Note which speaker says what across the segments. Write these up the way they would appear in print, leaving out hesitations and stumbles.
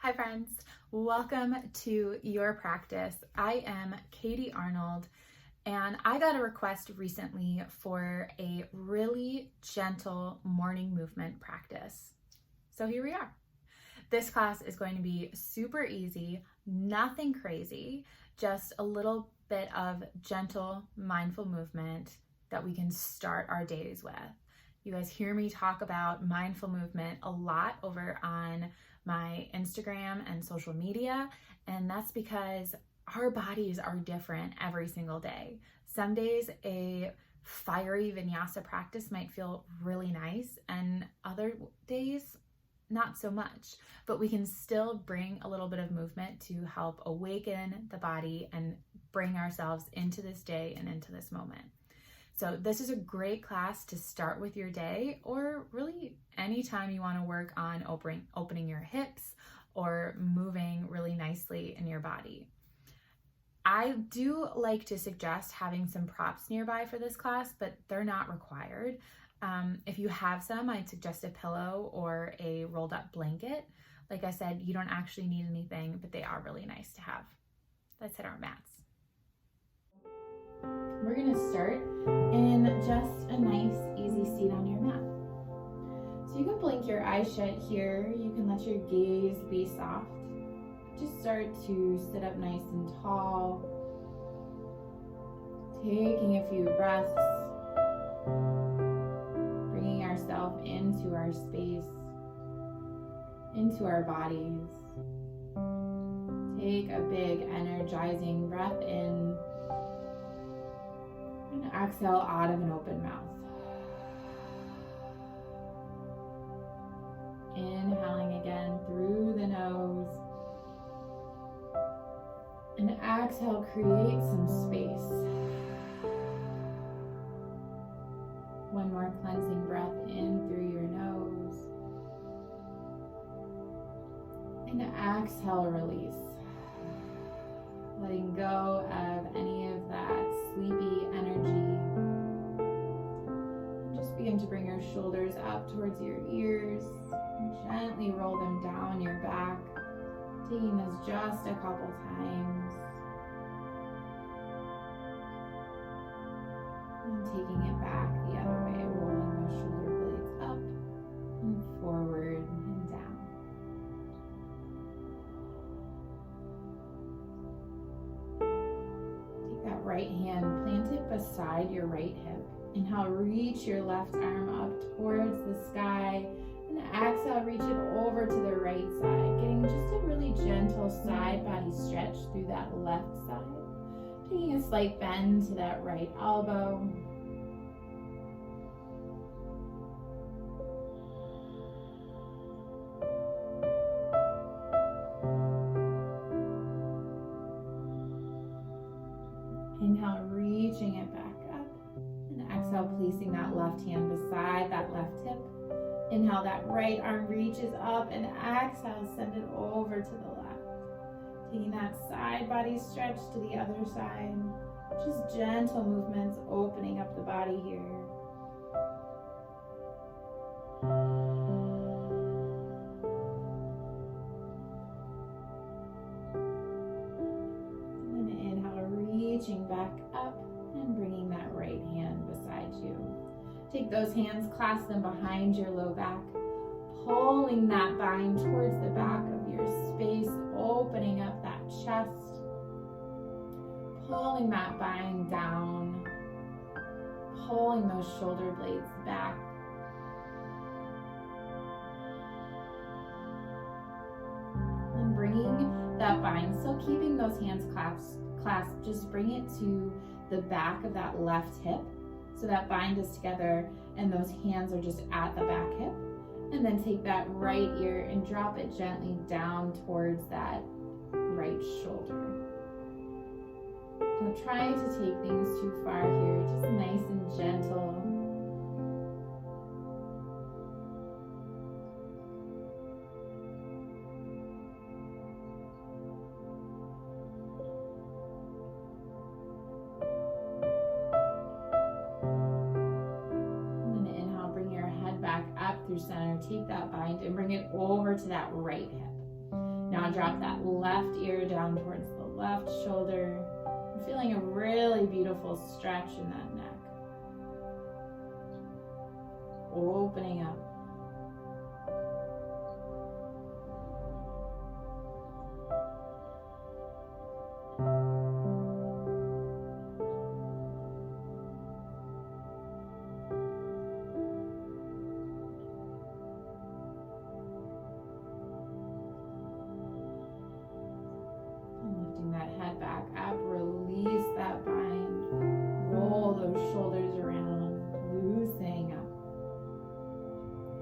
Speaker 1: Hi friends, welcome to your practice. I am Katie Arnold and I got a request recently for a really gentle morning movement practice. So here we are. This class is going to be super easy, nothing crazy, just a little bit of gentle, mindful movement that we can start our days with. You guys hear me talk about mindful movement a lot over on my Instagram and social media, and that's because our bodies are different every single day. Some days a fiery vinyasa practice might feel really nice, and other days not so much, but we can still bring a little bit of movement to help awaken the body and bring ourselves into this day and into this moment. So this is a great class to start with your day, or really anytime you want to work on opening your hips or moving really nicely in your body. I do like to suggest having some props nearby for this class, but they're not required. If you have some, I'd suggest a pillow or a rolled up blanket. Like I said, you don't actually need anything, but they are really nice to have. Let's hit our mats. We're going to start in just a nice, easy seat on your mat. So you can blink your eyes shut here. You can let your gaze be soft. Just start to sit up nice and tall. Taking a few breaths. Bringing ourselves into our space, into our bodies. Take a big, energizing breath in. And exhale out of an open mouth. Inhaling again through the nose. And exhale, create some space. One more cleansing breath in through your nose. And exhale, release. Letting go of any of that sleepy energy. And just begin to bring your shoulders up towards your ears. And gently roll them down your back. Taking this just a couple times. And taking it back the other way, rolling those shoulder blades up and forward and down. Right hand, plant it beside your right hip. Inhale, reach your left arm up towards the sky. And exhale, reach it over to the right side. Getting just a really gentle side body stretch through that left side. Taking a slight bend to that right elbow. Inhale, reaching it back up. And exhale, placing that left hand beside that left hip. Inhale, that right arm reaches up, and exhale, send it over to the left. Taking that side body stretch to the other side. Just gentle movements, opening up the body here. Reaching back up and bringing that right hand beside you. Take those hands, clasp them behind your low back, pulling that bind towards the back of your space, opening up that chest, pulling that bind down, pulling those shoulder blades back. And bringing that bind, still keeping those hands clasped, just bring it to the back of that left hip. So that bind is together and those hands are just at the back hip. And then take that right ear and drop it gently down towards that right shoulder. Don't try to take things too far here, just nice and gentle. Through center, take that bind and bring it over to that right hip. Now drop that left ear down towards the left shoulder. I'm feeling a really beautiful stretch in that neck. Opening up. That head back up, release that bind, roll those shoulders around, loosening up.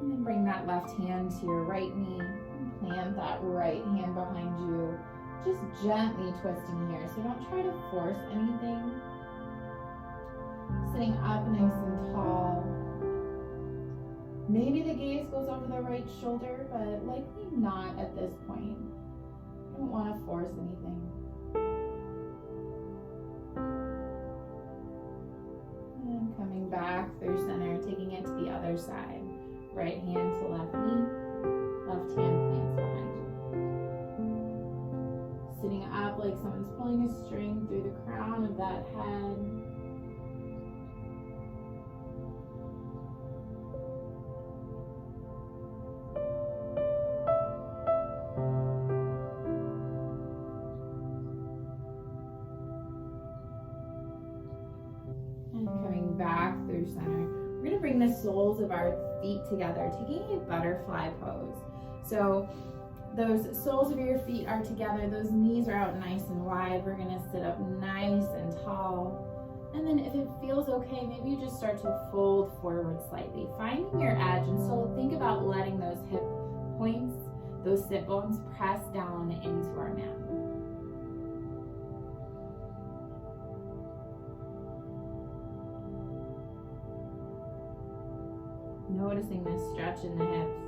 Speaker 1: And then bring that left hand to your right knee and plant that right hand behind you, just gently twisting here. So don't try to force anything. Sitting up nice and tall. Maybe the gaze goes over the right shoulder, but likely not at this point. You don't want to force anything. And coming back through center, taking it to the other side. Right hand to left knee, left hand plants behind you. Sitting up like someone's pulling a string through the crown of that head. Back through center. We're going to bring the soles of our feet together, taking a butterfly pose. So those soles of your feet are together, those knees are out nice and wide. We're going to sit up nice and tall. And then if it feels okay, maybe you just start to fold forward slightly, finding your edge. And so think about letting those hip points, those sit bones press down into our mat. Noticing this stretch in the hips.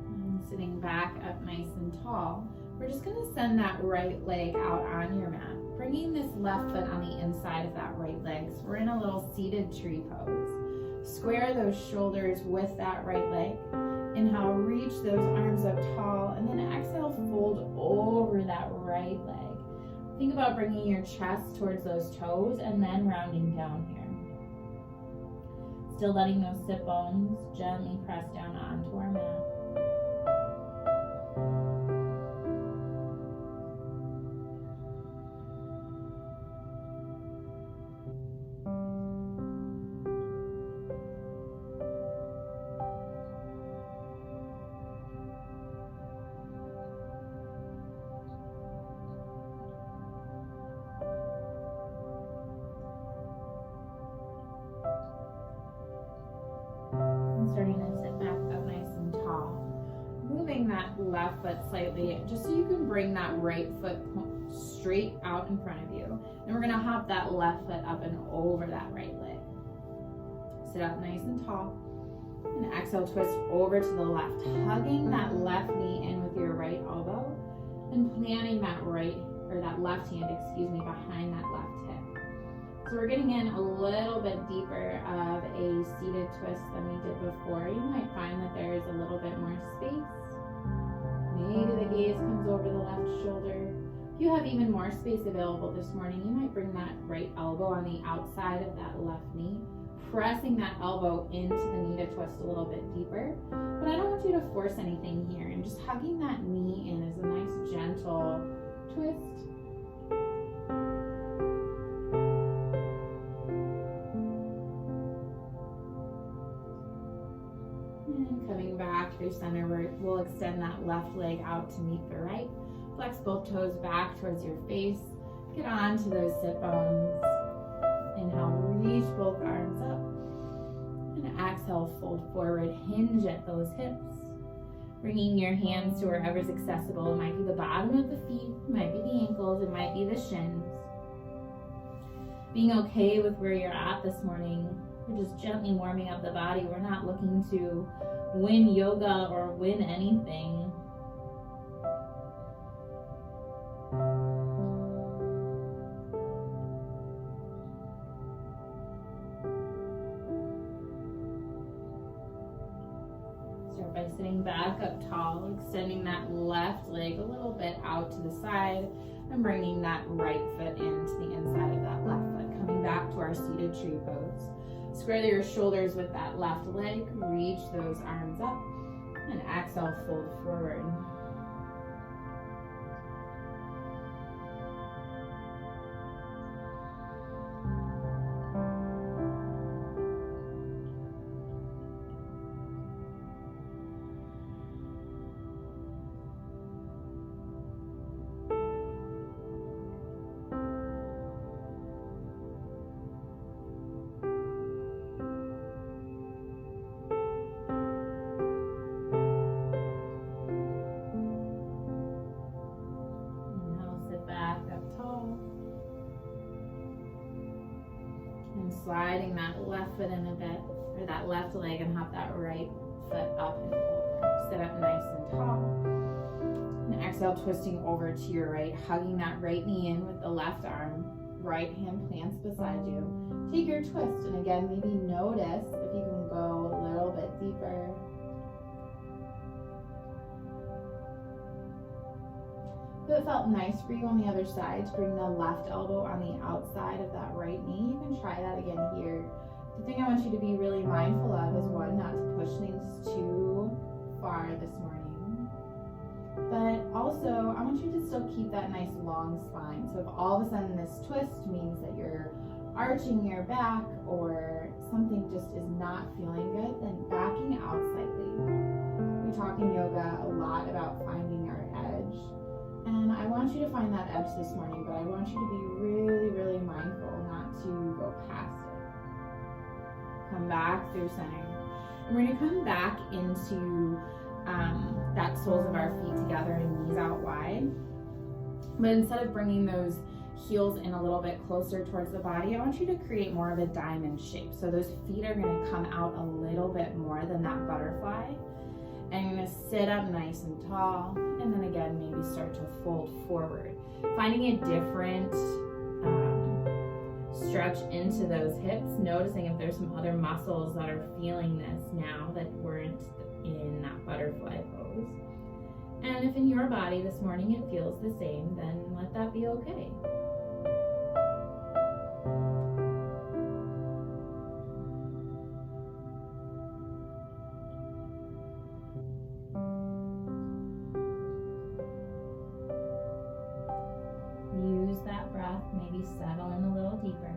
Speaker 1: And sitting back up nice and tall. We're just going to send that right leg out on your mat, bringing this left foot on the inside of that right leg. So we're in a little seated tree pose. Square those shoulders with that right leg. Inhale, reach those arms up tall, and then exhale, fold over that right leg. Think about bringing your chest towards those toes and then rounding down here. Still letting those sit bones gently press down onto our mat. Starting to sit back up nice and tall. Moving that left foot slightly, just so you can bring that right foot straight out in front of you. And we're gonna hop that left foot up and over that right leg. Sit up nice and tall. And exhale, twist over to the left, hugging that left knee in with your right elbow and planting that left hand, behind that left hip. So we're getting in a little bit deeper of a seated twist than we did before. You might find that there is a little bit more space. Maybe the gaze comes over the left shoulder. If you have even more space available this morning, you might bring that right elbow on the outside of that left knee, pressing that elbow into the knee to twist a little bit deeper. But I don't want you to force anything here, and just hugging that knee in is a nice gentle twist. And coming back through center, we'll extend that left leg out to meet the right. Flex both toes back towards your face. Get onto those sit bones. Inhale, reach both arms up. And exhale, fold forward, hinge at those hips. Bringing your hands to wherever's accessible. It might be the bottom of the feet, it might be the ankles, it might be the shins. Being okay with where you're at this morning. We're just gently warming up the body. We're not looking to win yoga or win anything. Start by sitting back up tall, extending that left leg a little bit out to the side and bringing that right foot into the inside of that left foot. Coming back to our seated tree pose. Square your shoulders with that left leg, reach those arms up, and exhale, fold forward. Sliding that left foot in a bit, or that left leg, and hop that right foot up and over. Sit up nice and tall. And exhale, twisting over to your right, hugging that right knee in with the left arm. Right hand plants beside you. Take your twist, and again, maybe notice if you can go a little bit deeper. If it felt nice for you on the other side to bring the left elbow on the outside of that right knee, you can try that again here. The thing I want you to be really mindful of is one, not to push things too far this morning. But also, I want you to still keep that nice long spine. So if all of a sudden this twist means that you're arching your back or something just is not feeling good, then backing out slightly. We talk in yoga a lot about finding our edge. And I want you to find that edge this morning, but I want you to be really, really mindful not to go past it. Come back through center. And we're going to come back into that soles of our feet together and knees out wide. But instead of bringing those heels in a little bit closer towards the body, I want you to create more of a diamond shape. So those feet are going to come out a little bit more than that butterfly. And you're going to sit up nice and tall, and then again, maybe start to fold forward. Finding a different stretch into those hips, noticing if there's some other muscles that are feeling this now that weren't in that butterfly pose. And if in your body this morning it feels the same, then let that be okay. Use that breath, maybe settle in a little deeper.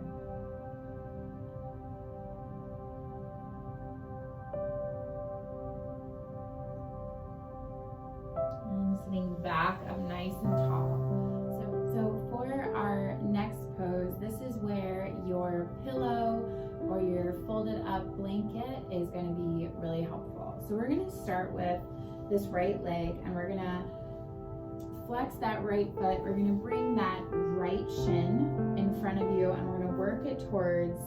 Speaker 1: And sitting back up nice and tall. So for our next pose, this is where your pillow or your folded up blanket is going to be really helpful. So we're going to start with this right leg, and we're going to flex that right foot. We're going to bring that right shin in front of you, and we're going to work it towards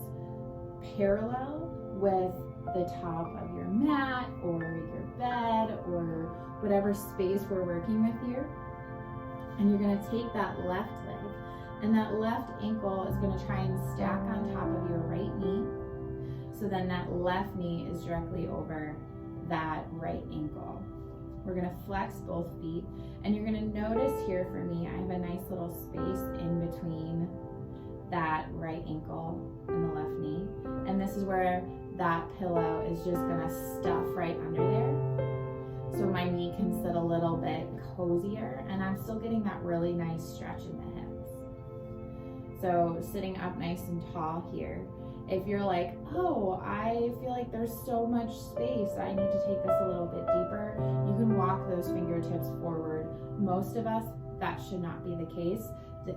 Speaker 1: parallel with the top of your mat or your bed or whatever space we're working with here. And you're going to take that left leg, and that left ankle is going to try and stack on top of your right knee. So then that left knee is directly over that right ankle. We're going to flex both feet, and you're going to notice here for me, I have a nice little space in between that right ankle and the left knee. And this is where that pillow is just going to stuff right under there. So my knee can sit a little bit cozier, and I'm still getting that really nice stretch in the hips. So sitting up nice and tall here. If you're like, oh, I feel like there's so much space, I need to take this a little bit deeper, you can walk those fingertips forward. Most of us, that should not be the case,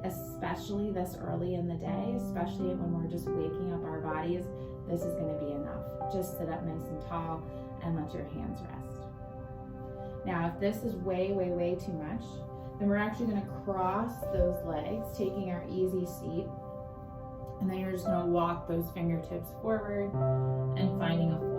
Speaker 1: especially this early in the day, especially when we're just waking up our bodies. This is going to be enough. Just sit up nice and tall and let your hands rest. Now, if this is way, way, way too much, then we're actually going to cross those legs, taking our easy seat. And then you're just going to walk those fingertips forward and finding a fold.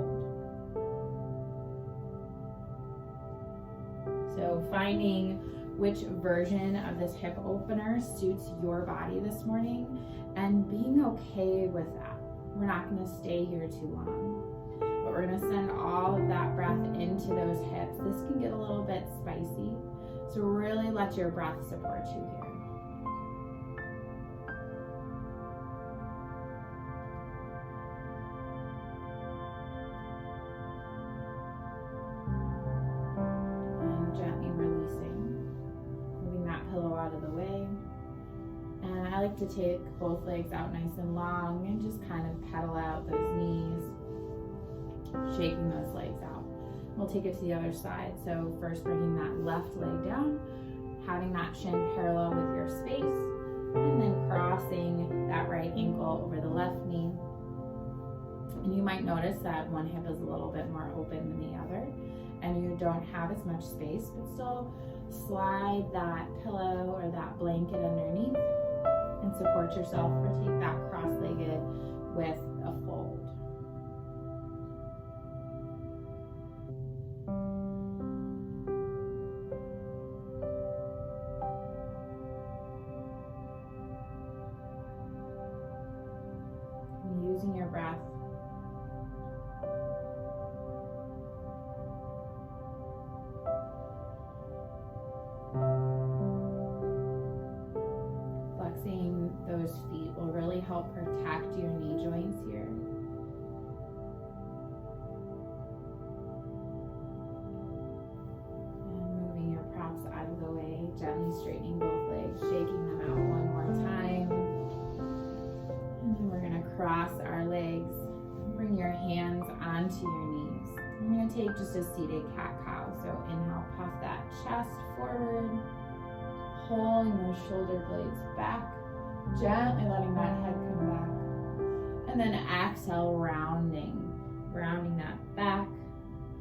Speaker 1: So finding which version of this hip opener suits your body this morning and being okay with that. We're not going to stay here too long, but we're going to send all of that breath into those hips. This can get a little bit spicy, so really let your breath support you here. Out of the way. And I like to take both legs out nice and long and just kind of pedal out those knees, shaking those legs out. We'll take it to the other side. So first bringing that left leg down, having that chin parallel with your space, and then crossing that right ankle over the left knee. And you might notice that one hip is a little bit more open than the other, and you don't have as much space, but still slide that pillow or that blanket underneath and support yourself, or take that cross-legged with a fold. And using your breath those feet will really help protect your knee joints here. And moving your props out of the way, gently straightening both legs, shaking them out one more time. And then we're going to cross our legs, bring your hands onto your knees. I'm going to take just a seated cat-cow. So inhale, puff that chest forward, pulling those shoulder blades back, gently letting that head come back. And then exhale, rounding that back,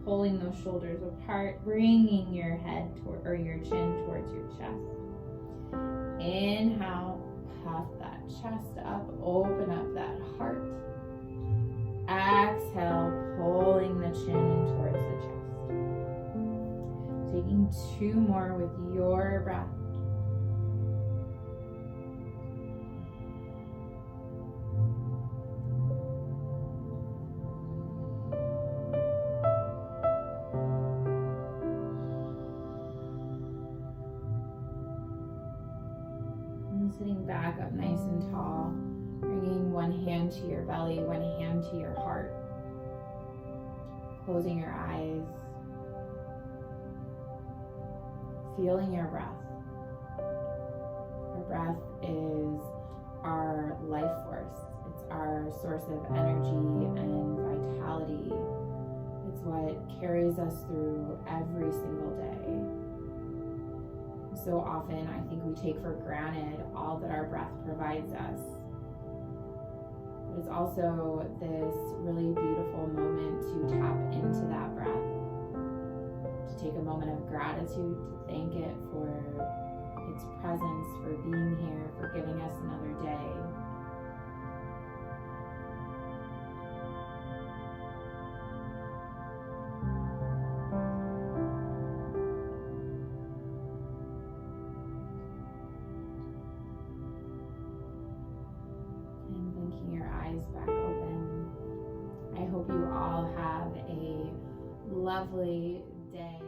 Speaker 1: pulling those shoulders apart, bringing your head or your chin towards your chest. Inhale, puff that chest up, open up that heart. Exhale, pulling the chin in towards the chest. Taking two more with your breath. Sitting back up nice and tall, bringing one hand to your belly, one hand to your heart, closing your eyes, feeling your breath. Our breath is our life force. It's our source of energy and vitality. It's what carries us through every single day. So often I think we take for granted all that our breath provides us. But it's also this really beautiful moment to tap into that breath, to take a moment of gratitude, to thank it for its presence, for being here, for giving us another day. Back open. I hope you all have a lovely day.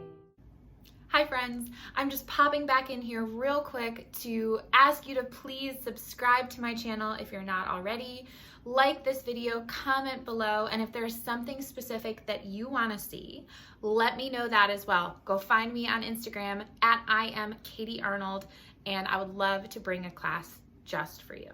Speaker 1: Hi friends, I'm just popping back in here real quick to ask you to please subscribe to my channel if you're not already. Like this video, comment below, and if there's something specific that you want to see, let me know that as well. Go find me on Instagram at I am Katie Arnold, and I would love to bring a class just for you.